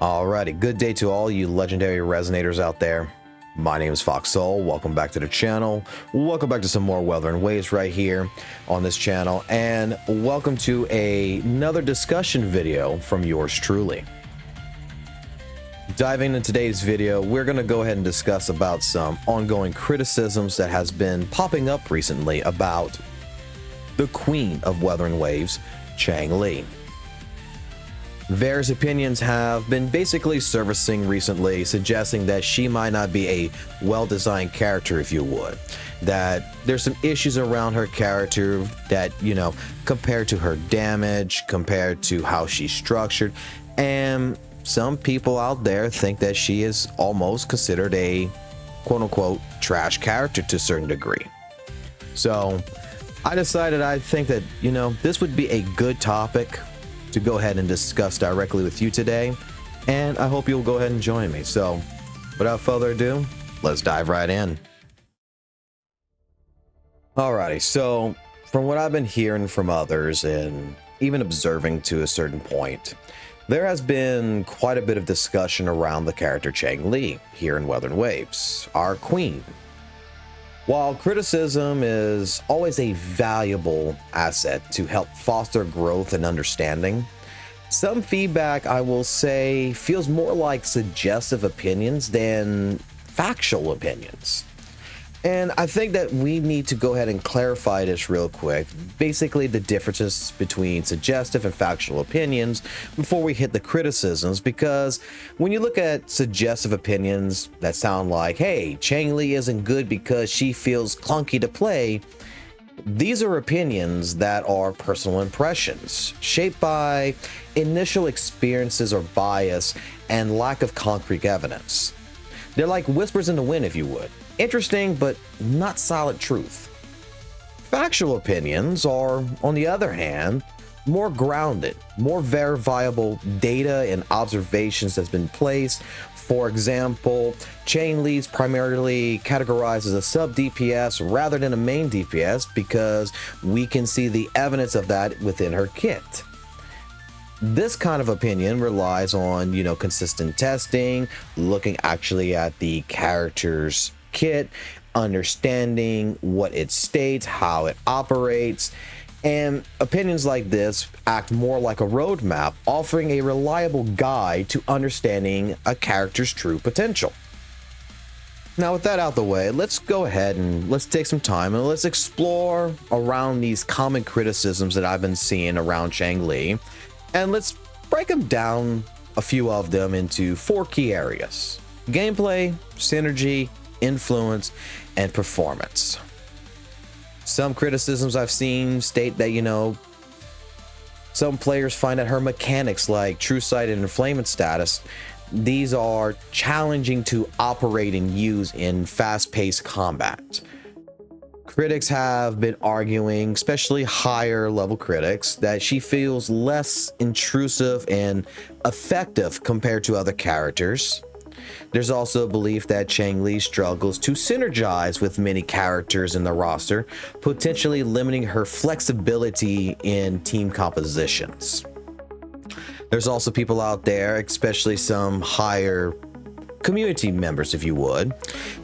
Alrighty, good day to all you legendary resonators out there. My name is FOXSOL. Welcome back to the channel. Welcome back to some more WuthringWaves right here on this channel, and welcome to another discussion video from yours truly. Diving into today's video, we're going to go ahead and discuss about some ongoing criticisms that has been popping up recently about the queen of WuthringWaves, Changli. Various opinions have been basically surfacing recently, suggesting that she might not be a well-designed character, if you would. That there's some issues around her character that, compared to her damage, compared to how she's structured, and some people out there think that she is almost considered a quote-unquote trash character to a certain degree. So I decided I think that, this would be a good topic to go ahead and discuss directly with you today, and I hope you'll go ahead and join me. So without further ado, let's dive right in. Alrighty, so from what I've been hearing from others and even observing to a certain point, there has been quite a bit of discussion around the character Changli here in WuthringWaves, our queen. While criticism is always a valuable asset to help foster growth and understanding, some feedback, I will say, feels more like suggestive opinions than factual opinions. And I think that we need to go ahead and clarify this real quick, basically the differences between suggestive and factual opinions before we hit the criticisms, because when you look at suggestive opinions that sound like, hey, Changli isn't good because she feels clunky to play, these are opinions that are personal impressions, shaped by initial experiences or bias and lack of concrete evidence. They're like whispers in the wind, if you would. Interesting, but not solid truth. Factual opinions are, on the other hand, more grounded, more verifiable data and observations that's been placed. For example, Changli's primarily categorized as a sub-DPS rather than a main DPS because we can see the evidence of that within her kit. This kind of opinion relies on, consistent testing, looking actually at the character's kit, understanding what it states, how it operates, and opinions like this act more like a roadmap, offering a reliable guide to understanding a character's true potential. Now, with that out the way, let's go ahead and let's take some time and let's explore around these common criticisms that I've been seeing around Changli, and let's break them down, a few of them, into 4 key areas: gameplay, synergy, influence, and performance. Some criticisms I've seen state that, some players find that her mechanics like True Sight and Inflamed Status, these are challenging to operate and use in fast-paced combat. Critics have been arguing, especially higher level critics, that she feels less intrusive and effective compared to other characters. There's also a belief that Changli struggles to synergize with many characters in the roster, potentially limiting her flexibility in team compositions. There's also people out there, especially some higher community members, if you would,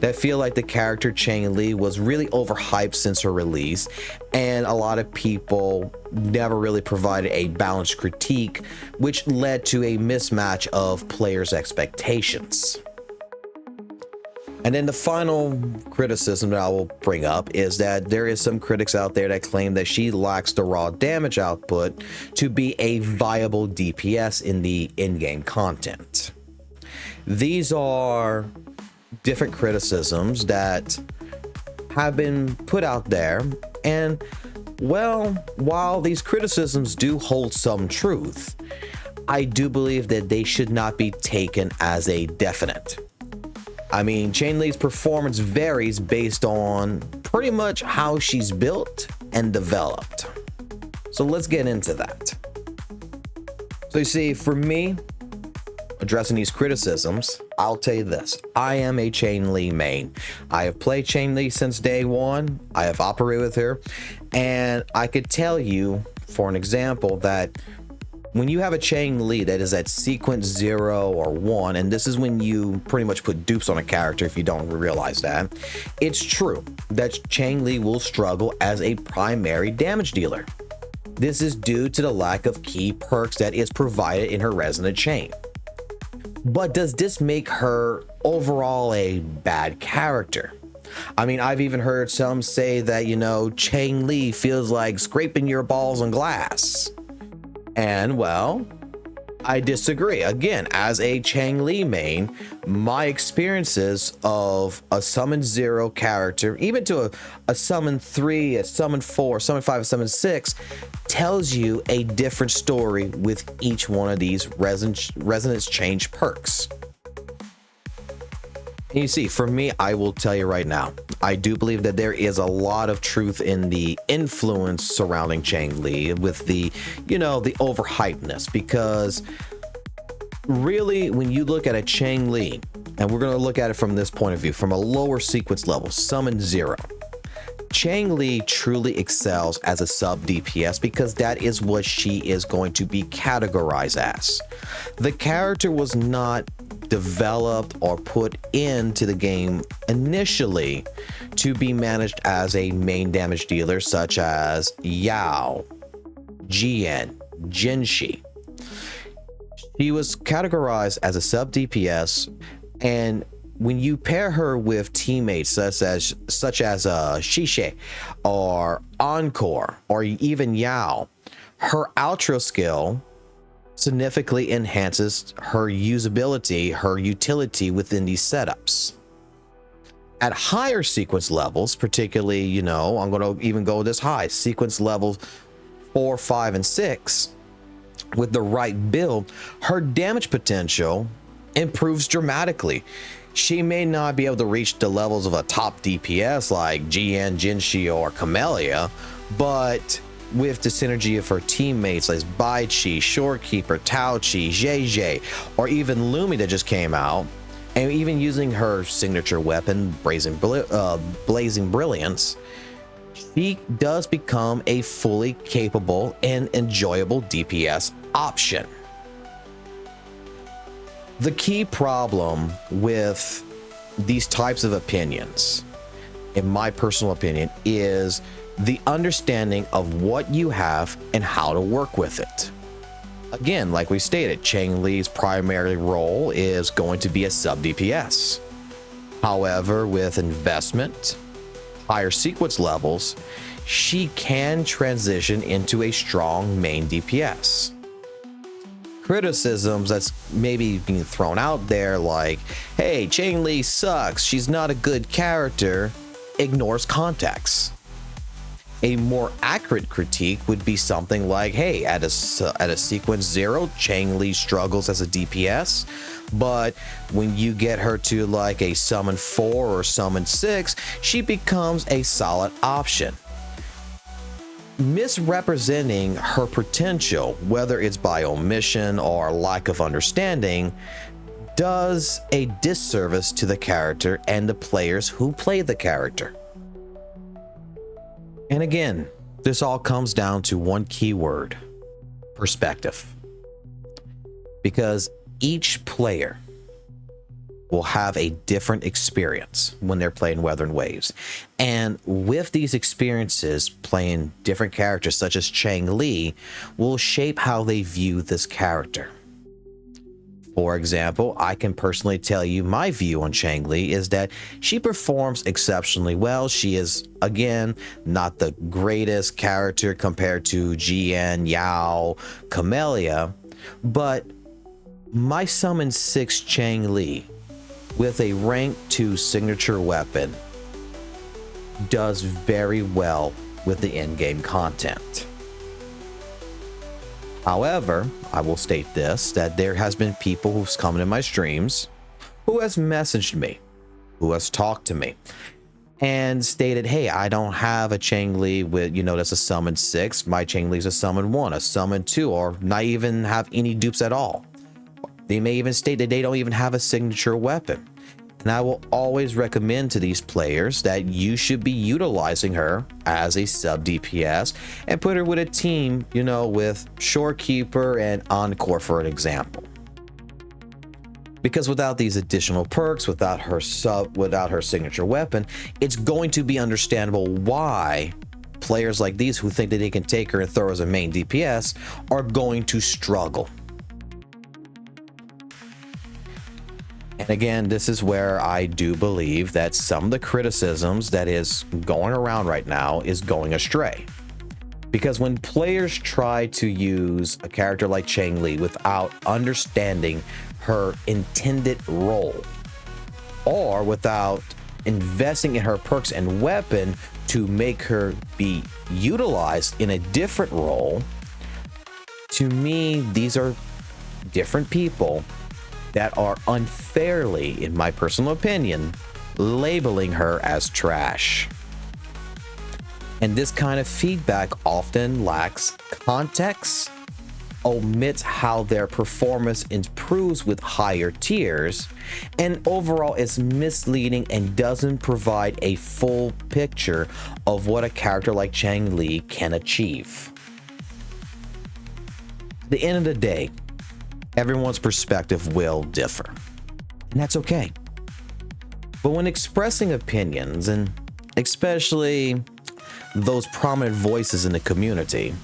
that feel like the character Changli was really overhyped since her release, and a lot of people never really provided a balanced critique, which led to a mismatch of players' expectations. And then the final criticism that I will bring up is that there is some critics out there that claim that she lacks the raw damage output to be a viable DPS in the in-game content. These are different criticisms that have been put out there, and well, while these criticisms do hold some truth, I do believe that they should not be taken as a definite. I mean, Changli's performance varies based on pretty much how she's built and developed. So let's get into that. So you see, for me, addressing these criticisms, I'll tell you this: I am a Changli main. I have played Changli since day one. I have operated with her, and I could tell you, for an example, that When you have a Changli that is at sequence 0 or 1, and this is when you pretty much put dupes on a character if you don't realize that, it's true that Changli will struggle as a primary damage dealer. This is due to the lack of key perks that is provided in her resonant chain. But does this make her overall a bad character? I mean, I've even heard some say that, you know, Changli feels like scraping your balls on glass. And well, I disagree. Again, as a Changli main, my experiences of a summon 0 character, even to a summon 3, a summon 4, summon 5, a summon 6, tells you a different story with each one of these resonance change perks. And you see, for me, I will tell you right now, I do believe that there is a lot of truth in the influence surrounding Changli with the, you know, the overhypeness, because really, when you look at a Changli, and we're going to look at it from this point of view, from a lower sequence level, summon 0, Changli truly excels as a sub DPS because that is what she is going to be categorized as. The character was not developed or put into the game initially to be managed as a main damage dealer such as Yao, Jian, Jinshi. She was categorized as a sub DPS, and when you pair her with teammates such as Shishe or Encore or even Yao, her outro skill significantly enhances her usability, her utility within these setups. At higher sequence levels, particularly, you know, I'm going to even go this high, sequence levels 4, 5, and 6, with the right build, her damage potential improves dramatically. She may not be able to reach the levels of a top DPS like GN, Jinshi, or Camellia, but with the synergy of her teammates like Baichi, Shorekeeper, Taochi, JJ, or even Lumi that just came out, and even using her signature weapon, Blazing Brilliance, she does become a fully capable and enjoyable DPS option. The key problem with these types of opinions, in my personal opinion, is the understanding of what you have and how to work with it. Again, like we stated, Changli's primary role is going to be a sub DPS. However, with investment, higher sequence levels, she can transition into a strong main DPS. Criticisms that's maybe being thrown out there like, hey, Changli sucks, she's not a good character, ignores context. A more accurate critique would be something like, hey, at a sequence 0, Changli struggles as a DPS, but when you get her to like a summon 4 or summon 6, she becomes a solid option. Misrepresenting her potential, whether it's by omission or lack of understanding, does a disservice to the character and the players who play the character. And again, this all comes down to one key word: perspective. Because each player will have a different experience when they're playing WutheringWaves. And with these experiences, playing different characters such as Changli will shape how they view this character. For example, I can personally tell you my view on Changli is that she performs exceptionally well. She is, again, not the greatest character compared to GN, Yao, Camellia, but my summon 6 Changli with a rank 2 signature weapon does very well with the in-game content. However, I will state this, that there has been people who's come in my streams who has messaged me, who has talked to me, and stated, hey, I don't have a Changli with, you know, that's a summon 6. My Changli is a summon 1, a summon 2, or not even have any dupes at all. They may even state that they don't even have a signature weapon. And I will always recommend to these players that you should be utilizing her as a sub DPS and put her with a team, you know, with Shorekeeper and Encore for an example. Because without these additional perks, without her signature weapon, it's going to be understandable why players like these who think that they can take her and throw her as a main DPS are going to struggle. And again, this is where I do believe that some of the criticisms that is going around right now is going astray. Because when players try to use a character like Changli without understanding her intended role, or without investing in her perks and weapon to make her be utilized in a different role, to me, these are different people that are unfairly, in my personal opinion, labeling her as trash. And this kind of feedback often lacks context, omits how their performance improves with higher tiers, and overall is misleading and doesn't provide a full picture of what a character like Changli can achieve. At the end of the day, everyone's perspective will differ, and that's okay. But when expressing opinions, and especially those prominent voices in the community,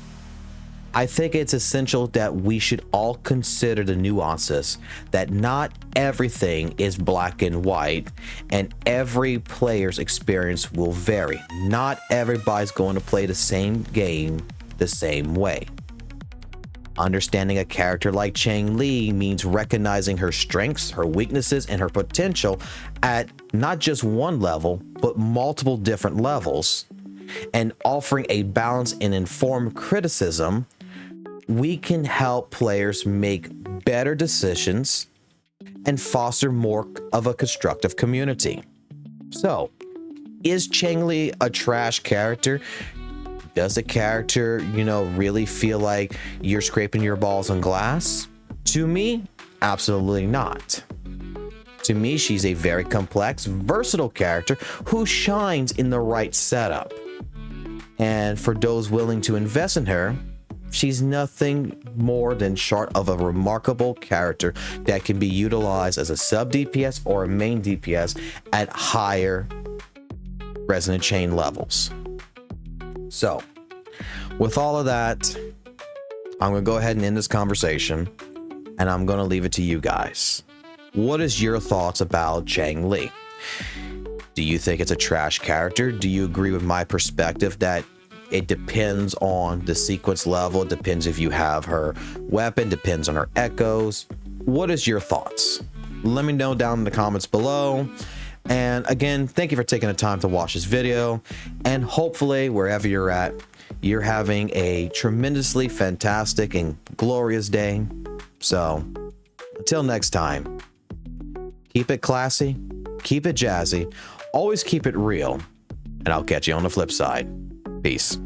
I think it's essential that we should all consider the nuances, that not everything is black and white, and every player's experience will vary. Not everybody's going to play the same game the same way. Understanding a character like Changli means recognizing her strengths, her weaknesses, and her potential at not just one level, but multiple different levels, and offering a balanced and informed criticism. We can help players make better decisions and foster more of a constructive community. So, is Changli a trash character? Does the character, you know, really feel like you're scraping your balls on glass? To me, absolutely not. To me, she's a very complex, versatile character who shines in the right setup. And for those willing to invest in her, she's nothing more than short of a remarkable character that can be utilized as a sub DPS or a main DPS at higher resonant chain levels. So, with all of that, I'm going to go ahead and end this conversation, and I'm going to leave it to you guys. What is your thoughts about Changli? Do you think it's a trash character? Do you agree with my perspective that it depends on the sequence level, it depends if you have her weapon, depends on her echoes? What is your thoughts? Let me know down in the comments below. And again, thank you for taking the time to watch this video, and hopefully wherever you're at, you're having a tremendously fantastic and glorious day. So until next time, keep it classy, keep it jazzy, always keep it real, and I'll catch you on the flip side. Peace.